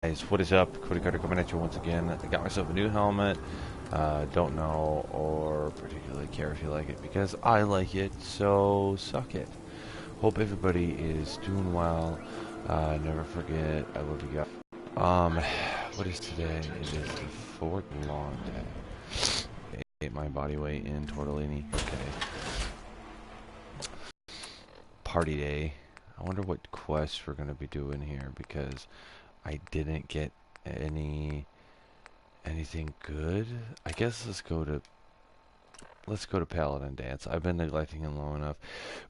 Guys, what is up? Cody Carter coming at you once again. I got myself a new helmet. Don't know or particularly care if you like it because I like it, so suck it. Hope everybody is doing well. Never forget, I love you guys. What is today? It is the fourth long day. Ate my body weight in tortellini. Okay. Party day. I wonder what quests we're going to be doing here because I didn't get anything good. I guess let's go to Paladin Dance. I've been neglecting him long enough.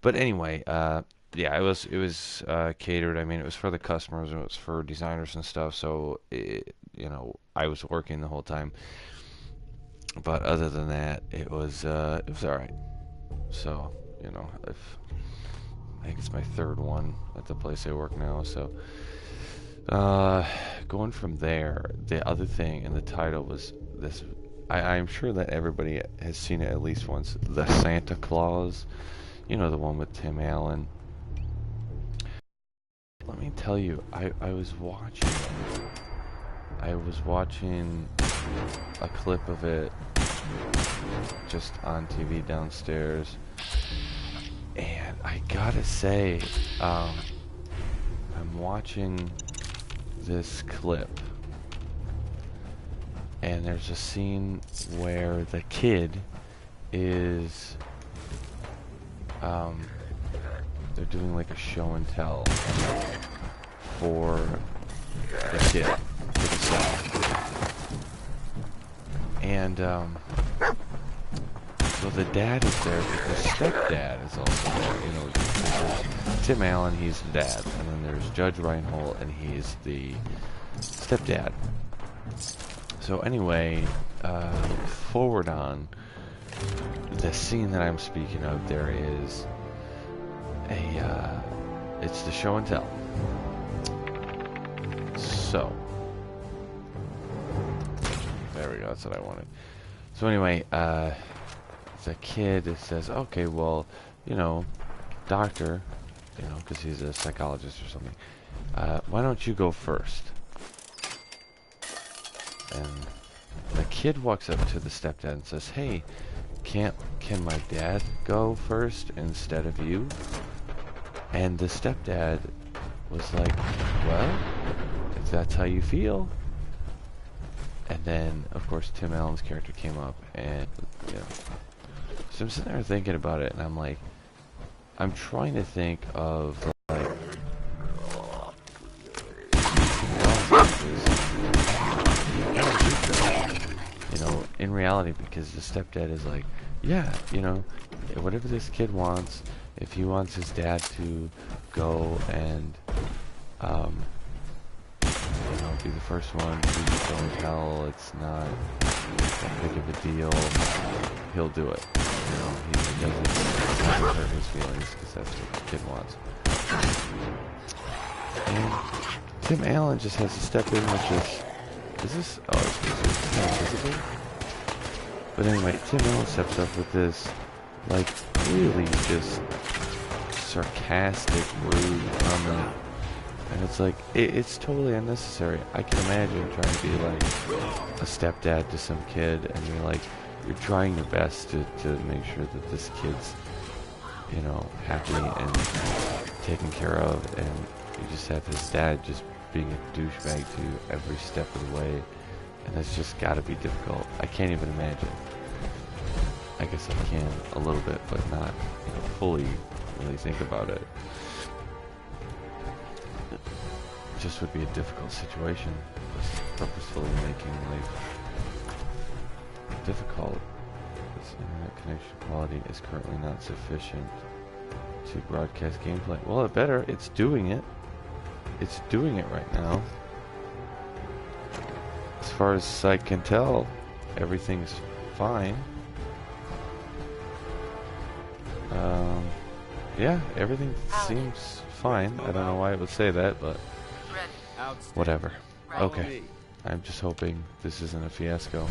But anyway, yeah, it was catered. I mean, it was for the customers, and it was for designers and stuff. So I was working the whole time. But other than that, it was all right. So if I think it's my third one at the place I work now. So going from there, the other thing in the title was this. I'm sure that everybody has seen it at least once. The Santa Claus, the one with Tim Allen. Let me tell you, I was watching a clip of it just on TV downstairs, and I gotta say, I'm watching this clip, and there's a scene where the kid is they're doing like a show and tell for the kid, for the son. And so the dad is there, but the stepdad is also there. Tim Allen, he's the dad, and then there's Judge Reinhold, and he's the stepdad. So anyway, forward on the scene that I'm speaking of, there is it's the show and tell. So there we go. That's what I wanted. So anyway, the kid says, "Okay, well, doctor, because he's a psychologist or something. Why don't you go first?" And the kid walks up to the stepdad and says, "Hey, can my dad go first instead of you?" And the stepdad was like, "Well, if that's how you feel." And then, of course, Tim Allen's character came up, and so I'm sitting there thinking about it, and I'm like, I'm trying to think of like, in reality, because the stepdad is like, yeah, whatever this kid wants, if he wants his dad to go and, be the first one to show and tell, it's not that big of a deal, he'll do it. He doesn't hurt his feelings, because that's what the kid wants. And Tim Allen just has to step in with this, it's not visible? But anyway, Tim Allen steps up with this, like, really just sarcastic, rude comment. And it's like, it's totally unnecessary. I can imagine trying to be like a stepdad to some kid, and you're trying your best to make sure that this kid's, happy and taken care of, and you just have his dad just being a douchebag to you every step of the way. And that's just gotta be difficult. I can't even imagine. I guess I can a little bit, but not fully really think about it. It just would be a difficult situation, just purposefully making life difficult. This internet connection quality is currently not sufficient to broadcast gameplay. Well, it better. It's doing it. It's doing it right now. As far as I can tell, everything's fine. Yeah, everything seems fine. I don't know why it would say that, but whatever. Okay. I'm just hoping this isn't a fiasco.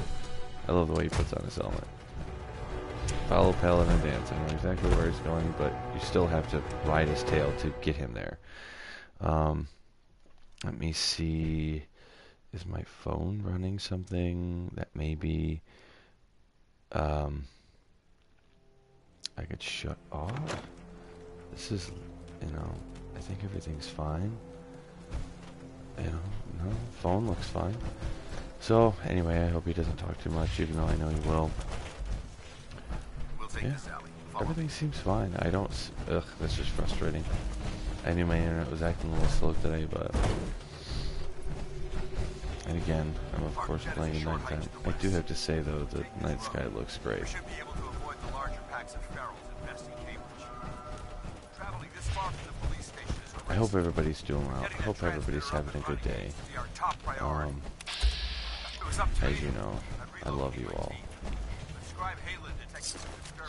I love the way he puts on his helmet. Follow Paladin Dance. I know exactly where he's going, but you still have to ride his tail to get him there. Let me see. Is my phone running something that maybe I could shut off? This is, I think everything's fine. No, phone looks fine. So, anyway, I hope he doesn't talk too much, even though I know he will. Yeah, everything seems fine. I don't... Ugh, that's just frustrating. I knew my internet was acting a little slow today, but... And again, I'm of course playing at nighttime. I do have to say, though, the night sky looks great. I hope everybody's doing well. I hope everybody's having a good day. As you know, I love you all.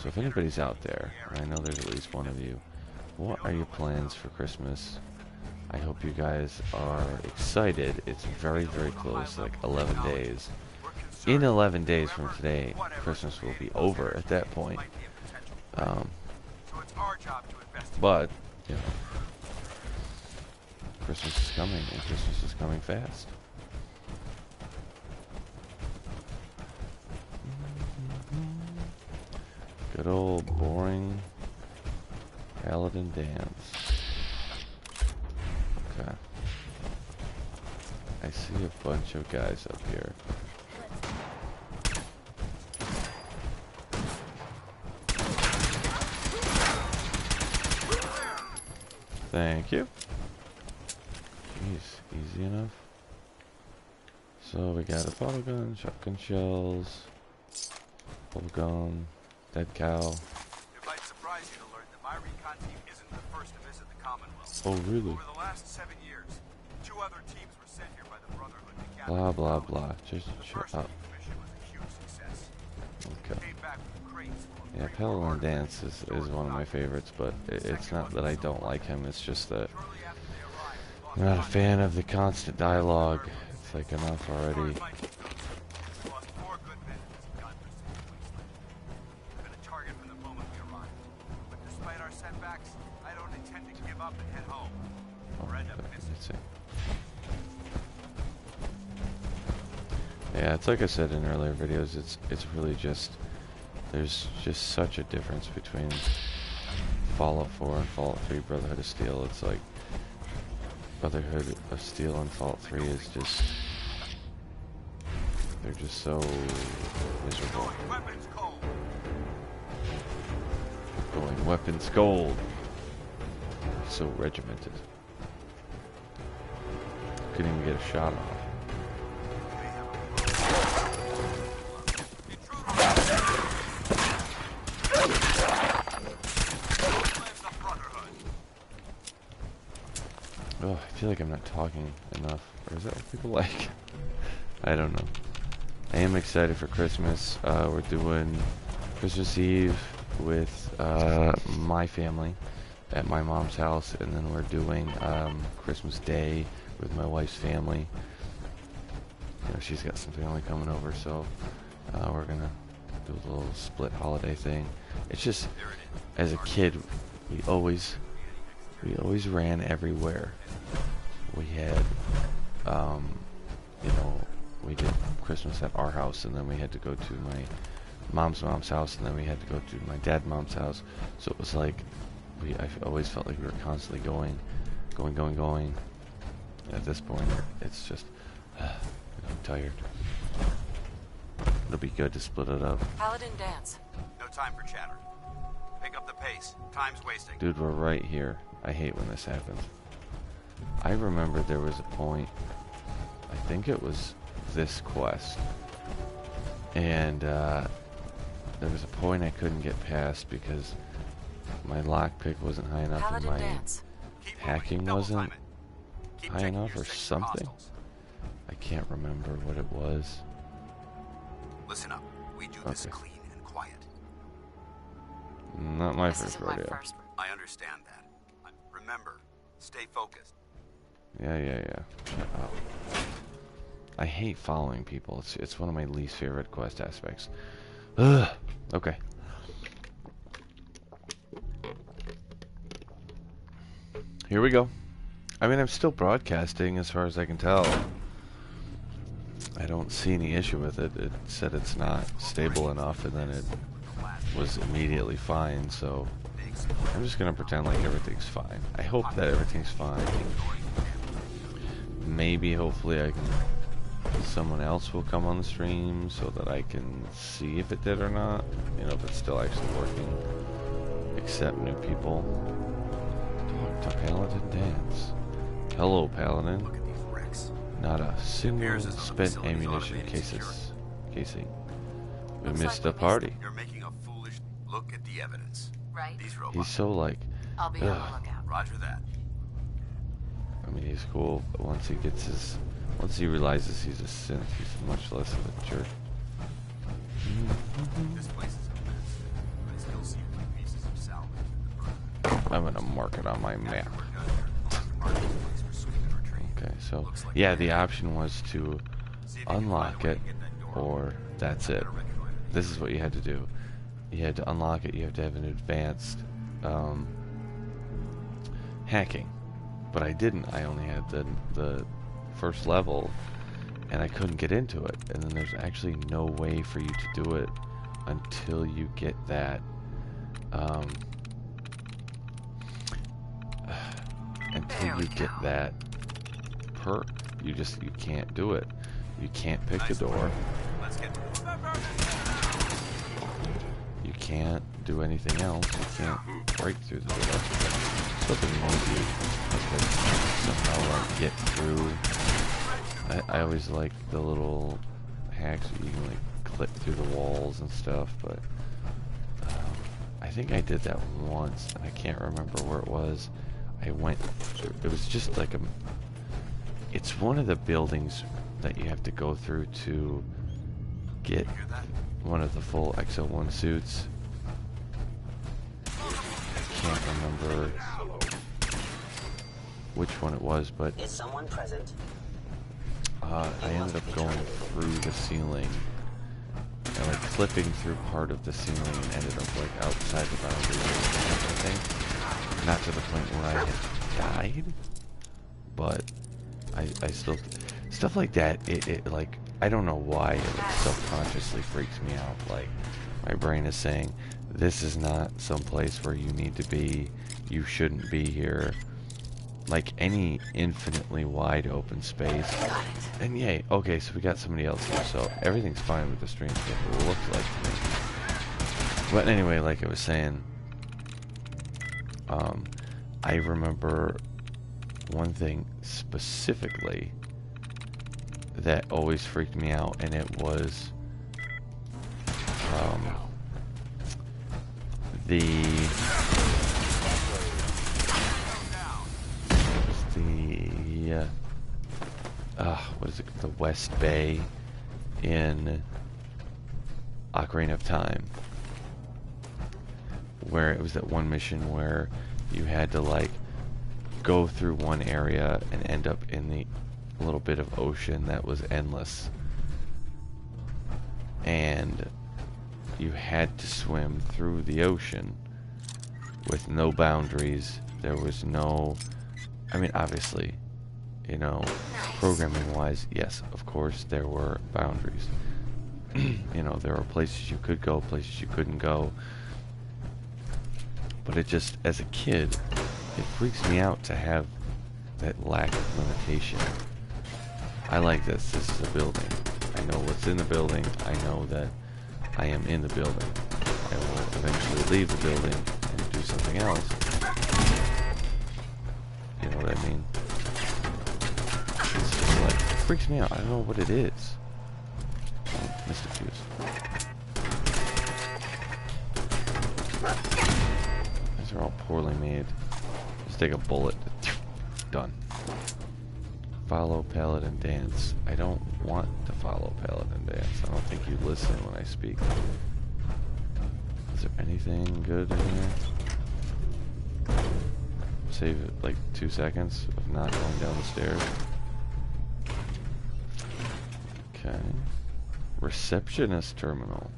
So if anybody's out there, and I know there's at least one of you, what are your plans for Christmas? I hope you guys are excited. It's very, very close, like 11 days. In 11 days from today, Christmas will be over at that point. But, Christmas is coming, and Christmas is coming fast. Good old boring paladin dance. Okay. I see a bunch of guys up here. Thank you. Jeez, easy enough. So we got a bottle gun, shotgun shells, bubble gum, dead cow. It might surprise you to learn that my recon team isn't the first to visit the Commonwealth. Oh, really? Over the last 7 years, 2 other teams were sent here by the Brotherhood to gather. Blah, blah, blah. Just shut up. Mission was a huge success. Okay. Came back with crates full of Yeah, Paladin Dance is one of my favorites, but it's not that I don't like him, it's just that I'm not a fan of the constant dialogue. It's like enough already. Yeah, it's like I said in earlier videos, it's really just, there's just such a difference between Fallout 4 and Fallout 3 Brotherhood of Steel. It's like Brotherhood of Steel and Fallout 3 is just, they're just so miserable. Going weapons cold. So regimented. Couldn't even get a shot off. Oh, I feel like I'm not talking enough. Or is that what people like? I don't know. I am excited for Christmas. We're doing Christmas Eve with my family at my mom's house, and then we're doing Christmas Day with my wife's family. You know, she's got some family coming over, so we're gonna do a little split holiday thing. It's just, as a kid, we always ran everywhere. We had, you know, we did Christmas at our house, and then we had to go to my mom's house, and then we had to go to my dad's mom's house. So it was like, I always felt like we were constantly going. At this point, it's just, I'm tired. It'll be good to split it up. Paladin Dance. No time for chatter. Pick up the pace. Time's wasting. Dude, we're right here. I hate when this happens. I remember there was a point, I think it was this quest, and there was a point I couldn't get past because my lockpick wasn't high enough and my hacking wasn't high enough or something. I can't remember what it was. Listen up. We do this clean and quiet. Not my first rodeo. I understand that. Remember, stay focused. Yeah. Shut up. I hate following people. It's one of my least favorite quest aspects. Ugh. Okay. Here we go. I mean, I'm still broadcasting as far as I can tell. I don't see any issue with it. It said it's not stable enough, and then it was immediately fine, so I'm just gonna pretend like everything's fine. I hope that everything's fine. Maybe, hopefully, someone else will come on the stream so that I can see if it did or not. You know, if it's still actually working. Accept new people. Talk to Paladin Dance. Hello, Paladin. Look at these wrecks. Not a single spent ammunition casing. We missed the party. You're making a foolish look at the evidence. Right? These robots. He's so like, I'll be on the lookout. Roger that. I mean, he's cool, but once he realizes he's a synth, he's much less of a jerk. This place is a mess. But I still see a few pieces of salvage in the front. I'm gonna mark it on my map. Okay, so Looks like yeah, the option was to unlock it, or that's it. This is what you had to do. You had to unlock it. You have to have an advanced hacking, but I didn't. I only had the first level, and I couldn't get into it. And then there's actually no way for you to do it until you get that perk. You can't do it. You can't pick the door. Let's get You can't do anything else. You can't break through the door. Something wrong with you. Somehow like get through. I always like the little hacks where you can like clip through the walls and stuff, but I think I did that once, and I can't remember where it was. I went through, it was just like it's one of the buildings that you have to go through to get one of the full XL1 suits. I can't remember which one it was, but is someone present? I ended up going through the ceiling and like clipping through part of the ceiling and ended up like outside the boundary I think. Not to the point where I had died, but I still, stuff like that, it like, I don't know why it like subconsciously freaks me out. Like, my brain is saying, this is not some place where you need to be, you shouldn't be here. Like any infinitely wide open space. And yay, okay, so we got somebody else here, so everything's fine with the stream, it looks like to me. But anyway, like I was saying, I remember one thing specifically that always freaked me out, and it was what is it? The West Bay in Ocarina of Time, where it was that one mission where you had to like go through one area and end up in the little bit of ocean that was endless, and you had to swim through the ocean with no boundaries. There was no, I mean, obviously, you know, programming wise, yes, of course there were boundaries. You know, there were places you could go, places you couldn't go, but it just, as a kid, it freaks me out to have that lack of limitation. I like this. This is a building. I know what's in the building. I know that I am in the building. I will eventually leave the building and do something else. You know what I mean? It's just like, it freaks me out. I don't know what it is. Oh, missed a fuse. These are all poorly made. Just take a bullet. Done. Follow Paladin Dance. I don't want to follow Paladin Dance. I don't think you listen when I speak. Is there anything good in here? Save it like 2 seconds of not going down the stairs. Okay. Receptionist terminal.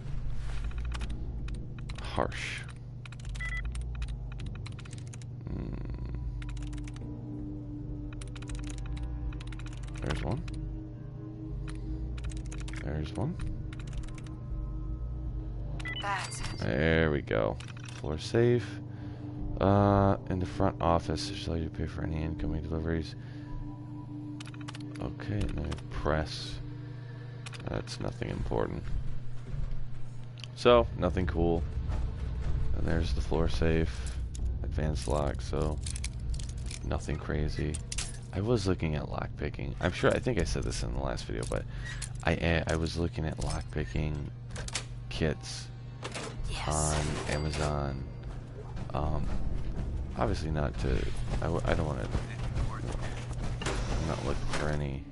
Harsh. There's one. There's one. That's it. There we go. Floor safe. In the front office, this allows you to pay for any incoming deliveries. Okay, and then press. That's nothing important. So, nothing cool. And there's the floor safe. Advanced lock, so nothing crazy. I was looking at lockpicking. I think I said this in the last video, but I was looking at lockpicking kits on Amazon. Obviously not to. I don't want to. I'm not looking for any,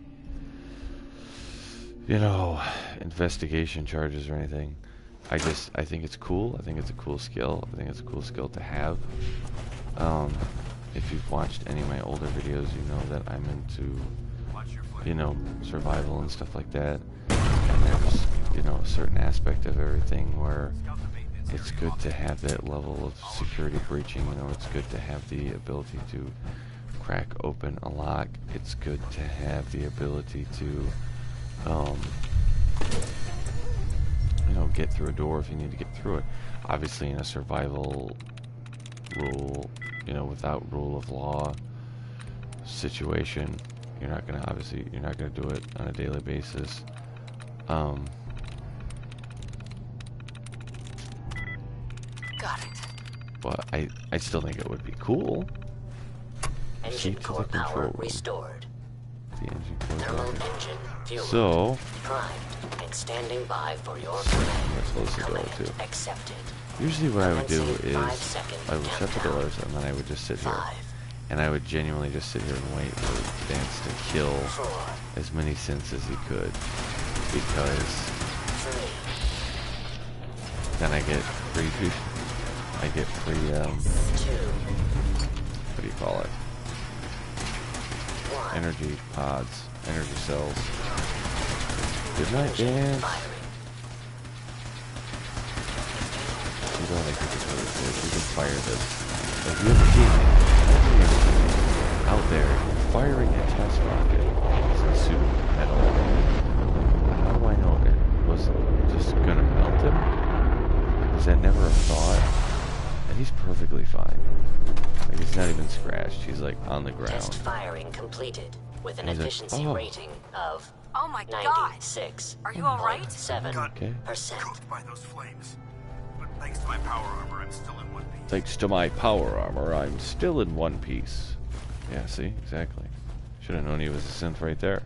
investigation charges or anything. I think it's cool. I think it's a cool skill. I think it's a cool skill to have. If you've watched any of my older videos, you know that I'm into, survival and stuff like that. And there's, a certain aspect of everything where it's good to have that level of security breaching. It's good to have the ability to crack open a lock. It's good to have the ability to, get through a door if you need to get through it. Obviously, in a survival rule, without rule of law situation, you're not gonna do it on a daily basis. Got it. But I still think it would be cool. Engine core power restored. The engine core Thermal power. engine fuel So primed and standing by for your command. let's close the door Command too. accepted. Usually what I would do Commencing is 5-second I would shut the countdown. doors and then I would just sit here. 5, And I would genuinely just sit here and wait for Vance to kill 4, as many synths as he could. Because 3, then I get free, what do you call it? 1. Energy pods, energy cells. Good night, Engine Vance. firing. You don't think this is really good. You can fire this. If you ever see out there firing a test rocket in suit metal, how do I know it was just gonna melt him? Was that never a thought? And he's perfectly fine. Like, he's not even scratched. He's like on the ground. Test firing completed with an He's like, efficiency oh. rating of Oh my god. 96.7%. Are you alright? Okay. Cooked by those flames. But thanks to my power armor, I'm still in one piece. Thanks to my power armor, I'm still in one piece. Yeah, see? Exactly. Should have known he was a synth right there.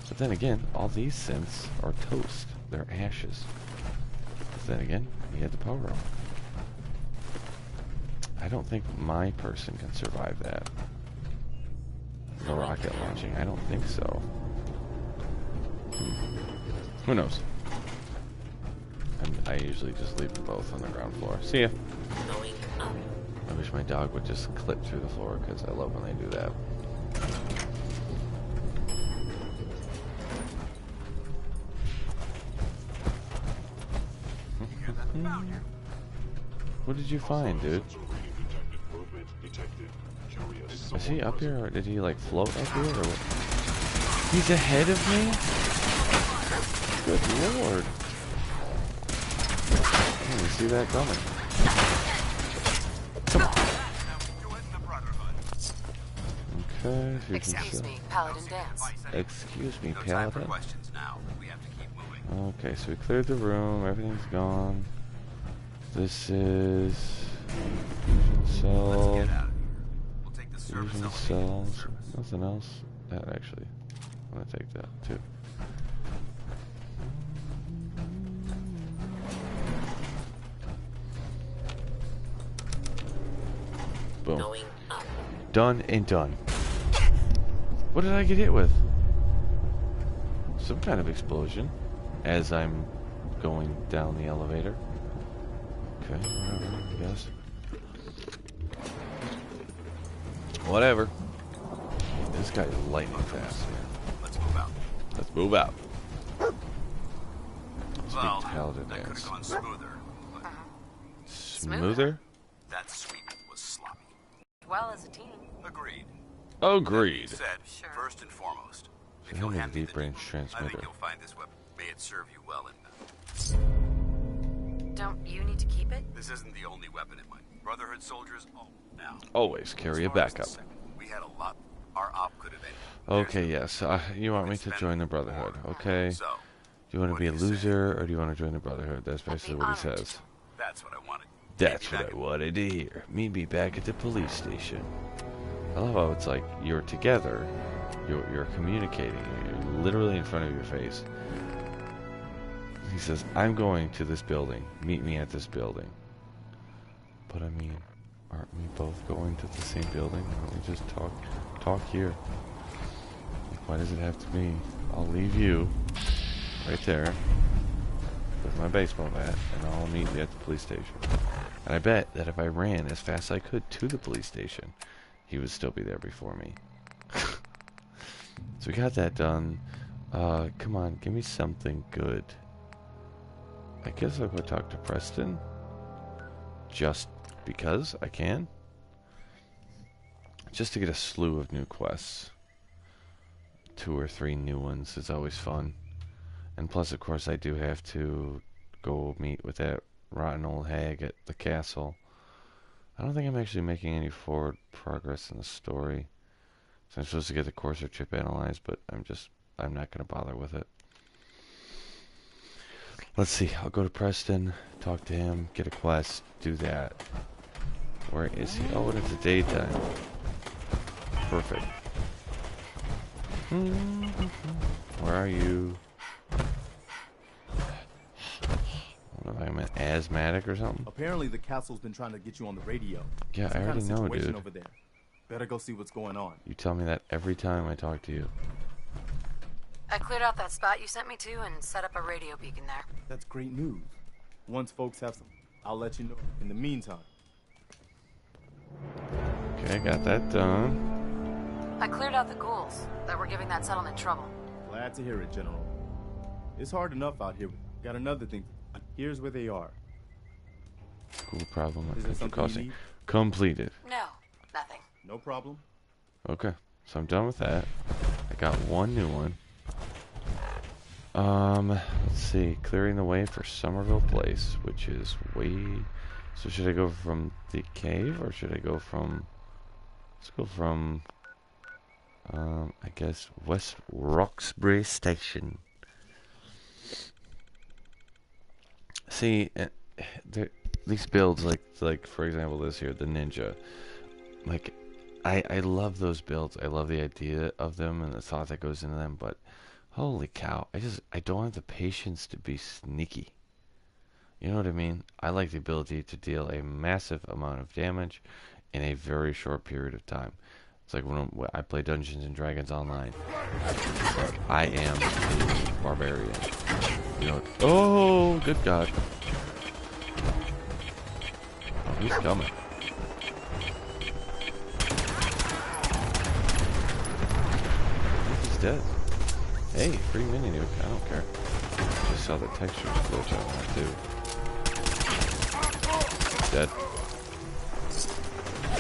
But then again, all these synths are toast. They're ashes. But then again, he had the power armor. I don't think my person can survive that. The rocket launching, I don't think so. Who knows? I usually just leave them both on the ground floor. See ya. Going up. I wish my dog would just clip through the floor because I love when they do that. What did you find, dude? Is he up here, or did he like float up here, or what? He's ahead of me? Good lord. I didn't see that coming. Come on. Okay, if you can Excuse show- me, Paladin Dance. Excuse me, No time for Paladin. questions now. We have to keep moving. Okay, so we cleared the room, everything's gone. This is fusion Let's cell, get out of here. We'll take the service fusion elevator to the cells, surface. nothing else. That actually, I'm gonna take that too. Boom. Going up. Done and done. What did I get hit with? Some kind of explosion as I'm going down the elevator. Okay, whatever, I guess. Whatever. This guy's lightning fast, man. Let's move out. Let's move out. Well, Paladin that could Dance. have gone smoother. But Smoother? that sweep was sloppy. Well, as a team. Agreed. Agreed. Said, Sure. first and foremost, If How you'll many hand me deep the range I think transmitter? you'll find this weapon. May it serve you well in Don't you need to keep it? This isn't the only weapon in my Brotherhood soldiers. Oh, now. Always carry a As far as the backup. second, we had a lot. Our op could have ended. Okay, yes. You want me to join the Brotherhood, okay? So, Do you want to what be a do you say? loser, or do you want to join the Brotherhood? That's I'd be basically what he honored to says. join. that's what I wanted. That's Maybe what back I wanted to hear. Meet me back at the police station. I love how it's like you're together, you're communicating, you're literally in front of your face. He says, "I'm going to this building. Meet me at this building." But I mean, aren't we both going to the same building? Why don't we just talk here? Like, why does it have to be? I'll leave you right there with my baseball bat, and I'll meet you at the police station. And I bet that if I ran as fast as I could to the police station, he would still be there before me. So we got that done. Come on, give me something good. I guess I'll go talk to Preston. Just because I can. Just to get a slew of new quests. 2 or 3 new ones is always fun. And plus, of course, I do have to go meet with that rotten old hag at the castle. I don't think I'm actually making any forward progress in the story. So I'm supposed to get the Corsair chip analyzed, but I'm not going to bother with it. Let's see, I'll go to Preston, talk to him, get a quest, do that. Where is he? Oh, and it's a daytime. Perfect. Where are you? I don't know if I'm an asthmatic or something. Apparently the castle's been trying to get you on the radio. Yeah, Some I already kind of know, situation dude. over there. Better go see what's going on. You tell me that every time I talk to you. I cleared out that spot you sent me to and set up a radio beacon there. That's great news. Once folks have some, I'll let you know. In the meantime, Okay, got that done. I cleared out the ghouls that were giving that settlement trouble. glad to hear it, General. It's hard enough out here. Got another thing. Here's where they are. Cool problem. Is there something you Causing. need? Completed. No, nothing. No problem. Okay, so I'm done with that. I got one new one. Let's see. Clearing the way for Somerville Place, which is way... So should I go from the cave, or should I go from... Let's go from... I guess West Roxbury Station. See, these builds, like for example this here, the Ninja. Like, I love those builds. I love the idea of them and the thought that goes into them, but holy cow, I don't have the patience to be sneaky. You know what I mean? I like the ability to deal a massive amount of damage in a very short period of time. It's like when I play Dungeons and Dragons online. Like, I am a barbarian. You know? Oh, good God! Oh, he's coming. He's dead. Hey, free mini nuke. I don't care. Just saw the textures glitch on that too. Dead.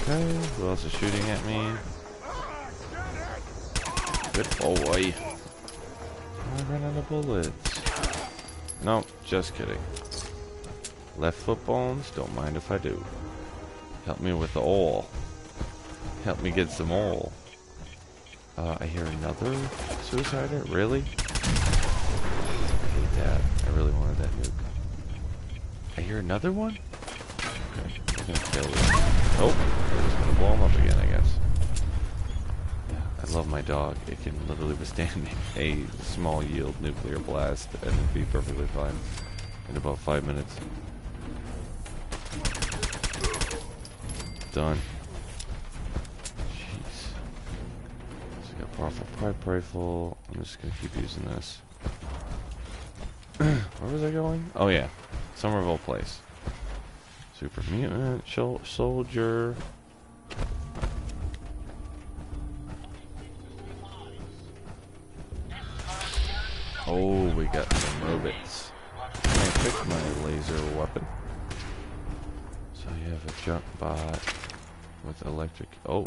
Okay, who else is shooting at me? Good boy. I ran out of bullets. No, just kidding. Left foot bones, don't mind if I do. Help me with the oil. Help me get some oil. I hear another suicider? Really? I hate that. I really wanted that nuke. I hear another one? Okay, I'm gonna kill this. Oh, we're just gonna blow him up again, I guess. I love my dog. It can literally withstand a small yield nuclear blast and be perfectly fine in about 5 minutes. Done. Jeez. So I got powerful pipe rifle. I'm just gonna keep using this. Where was I going? Oh yeah, Somerville Place. Super mutant soldier. Oh, we got some robots. I picked my laser weapon. So you have a jump bot with electric. Oh.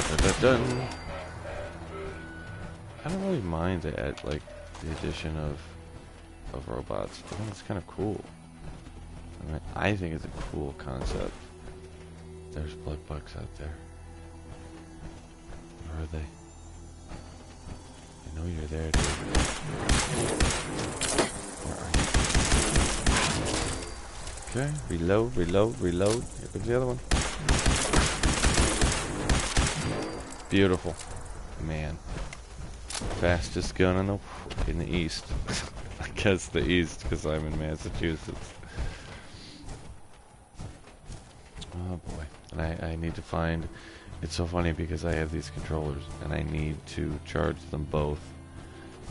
Dun-dun-dun. I don't really mind the the addition of robots. I think it's kind of cool. I mean, I think it's a cool concept. There's blood bugs out there. Where are they? I know you're there, dude. Where are you? Okay, reload, reload, reload. Here comes the other one. Beautiful. Man. Fastest gun in the East. I guess the East, because I'm in Massachusetts. Oh boy. And I need to find... It's so funny because I have these controllers and I need to charge them both.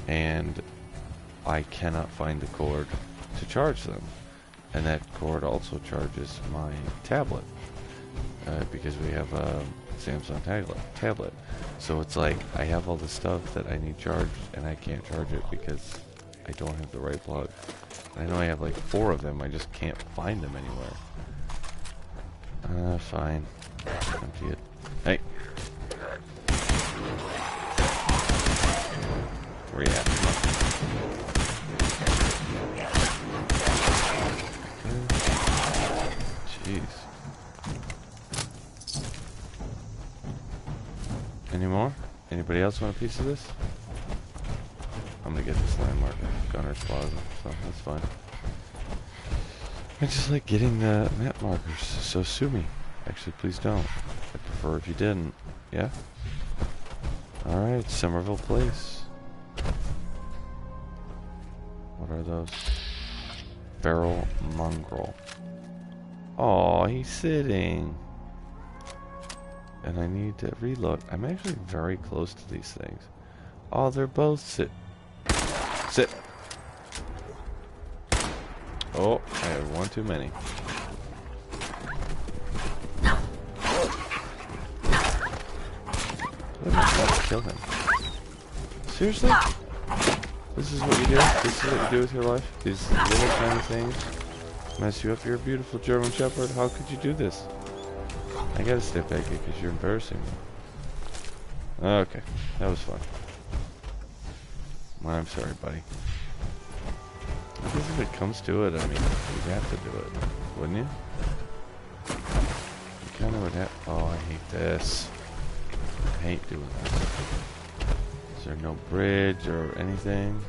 And I cannot find the cord to charge them. And that cord also charges my tablet. Because we have a Samsung tablet. So it's like I have all the stuff that I need charged and I can't charge it because I don't have the right plug. I know I have like 4 of them, I just can't find them anywhere. Fine. Empty it. Hey. Where you at? Jeez. Any more? Anybody else want a piece of this? I'm gonna get this landmark at Gunner's Plaza, so that's fine. I just like getting the map markers, so sue me. Actually, please don't. I'd prefer if you didn't. Yeah? Alright, Somerville Place. What are those? Feral mongrel. Aw, he's sitting. And I need to reload. I'm actually very close to these things. Oh, they're both sit. Oh, I have one too many. Let's kill him. Seriously? This is what you do? This is what you do with your life? These little tiny things mess you up? You're a beautiful German Shepherd. How could you do this? I gotta step back here because you're embarrassing me. Okay, that was fun. Well, I'm sorry, buddy. I guess if it comes to it, I mean, you'd have to do it, wouldn't you? You kind of would have... Oh, I hate this. I hate doing this. Is there no bridge or anything?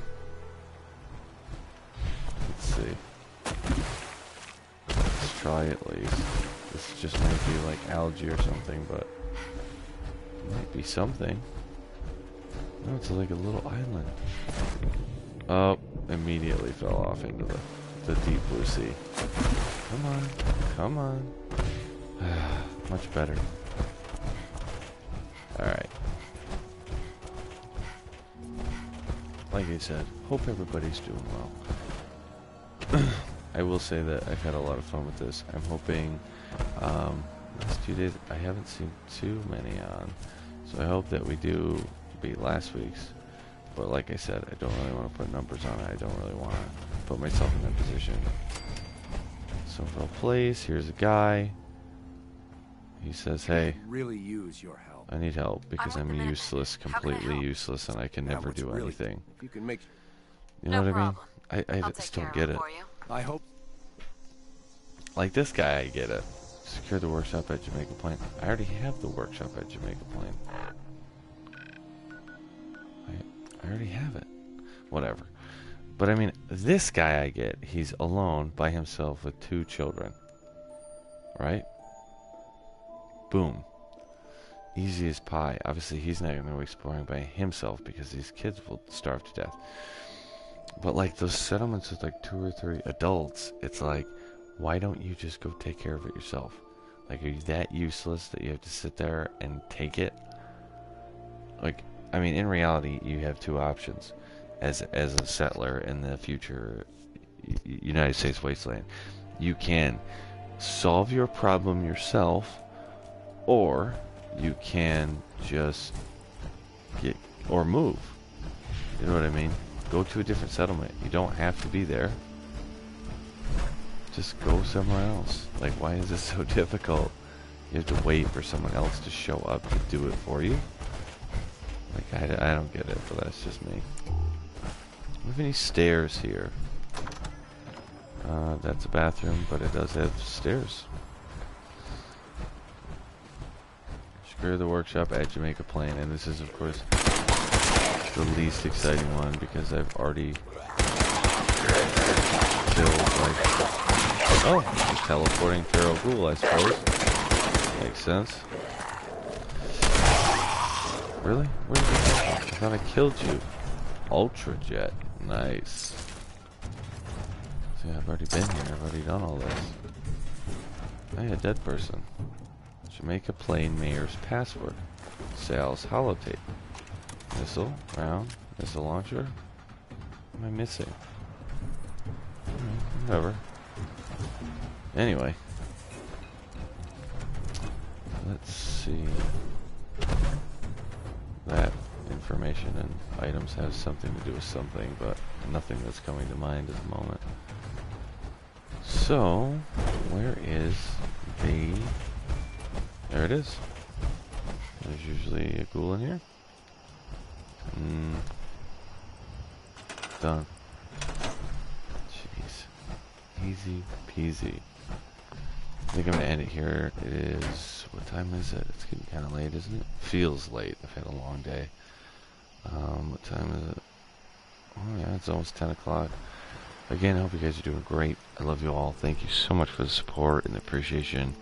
Let's see. Let's try at least. This just might be like algae or something, but it might be something. No, it's like a little island. Oh, immediately fell off into the deep blue sea. Come on, come on. Much better. Alright. Like I said, hope everybody's doing well. I will say that I've had a lot of fun with this. I'm hoping, last 2 days, I haven't seen too many on. So I hope that we do beat last week's. But like I said, I don't really want to put numbers on it. I don't really want to put myself in that position. Somerville Place, here's a guy. He says, hey, really use your help. I need help because I'm useless, completely useless, and I can never do Really, anything. if you can make... You know No what I mean? problem. I I'll just take don't care get of it. for you. I hope... Like this guy, I get it. Secure the workshop at Jamaica Plain. I already have the workshop at Jamaica Plain. I already have it. Whatever. But I mean, this guy I get, he's alone by himself with 2 children. Right? Boom. Easy as pie. Obviously, he's not going to go exploring by himself because these kids will starve to death. But like those settlements with like 2 or 3 adults, it's like, why don't you just go take care of it yourself? Like, are you that useless that you have to sit there and take it? Like, I mean, in reality, you have 2 options as a settler in the future United States wasteland. You can solve your problem yourself, or you can just get or move. You know what I mean? Go to a different settlement. You don't have to be there. Just go somewhere else. Like, why is this so difficult? You have to wait for someone else to show up to do it for you. Like, I don't get it, but that's just me. Do we have any stairs here? That's a bathroom, but it does have stairs. Screw the workshop at Jamaica Plain, and this is, of course, the least exciting one because I've already killed, like, oh, just teleporting Feral Ghoul, I suppose. Makes sense. Really? Where did you go? I thought I killed you. Ultra Jet. Nice. See, I've already been here. I've already done all this. Hey, a dead person. Jamaica Plain Mayor's password. Sales holotape. Missile. Round. Missile launcher. What am I missing? Whatever. Anyway. Let's see. That information and items have something to do with something, but nothing that's coming to mind at the moment. So, where is the... There it is. There's usually a ghoul in here. Done. Jeez. Easy peasy. I think I'm gonna end it here. It is... What time is it? It's getting kind of late, isn't it? Feels late. I've had a long day. What time is it? Oh yeah, it's almost 10 o'clock. Again, I hope you guys are doing great. I love you all. Thank you so much for the support and the appreciation.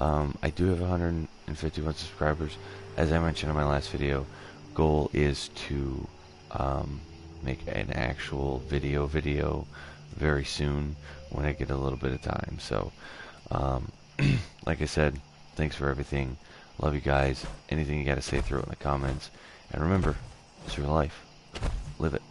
I do have 151 subscribers. As I mentioned in my last video, goal is to make an actual video very soon when I get a little bit of time. So, like I said, thanks for everything. Love you guys. Anything you got to say, throw it in the comments. And remember, it's your life. Live it.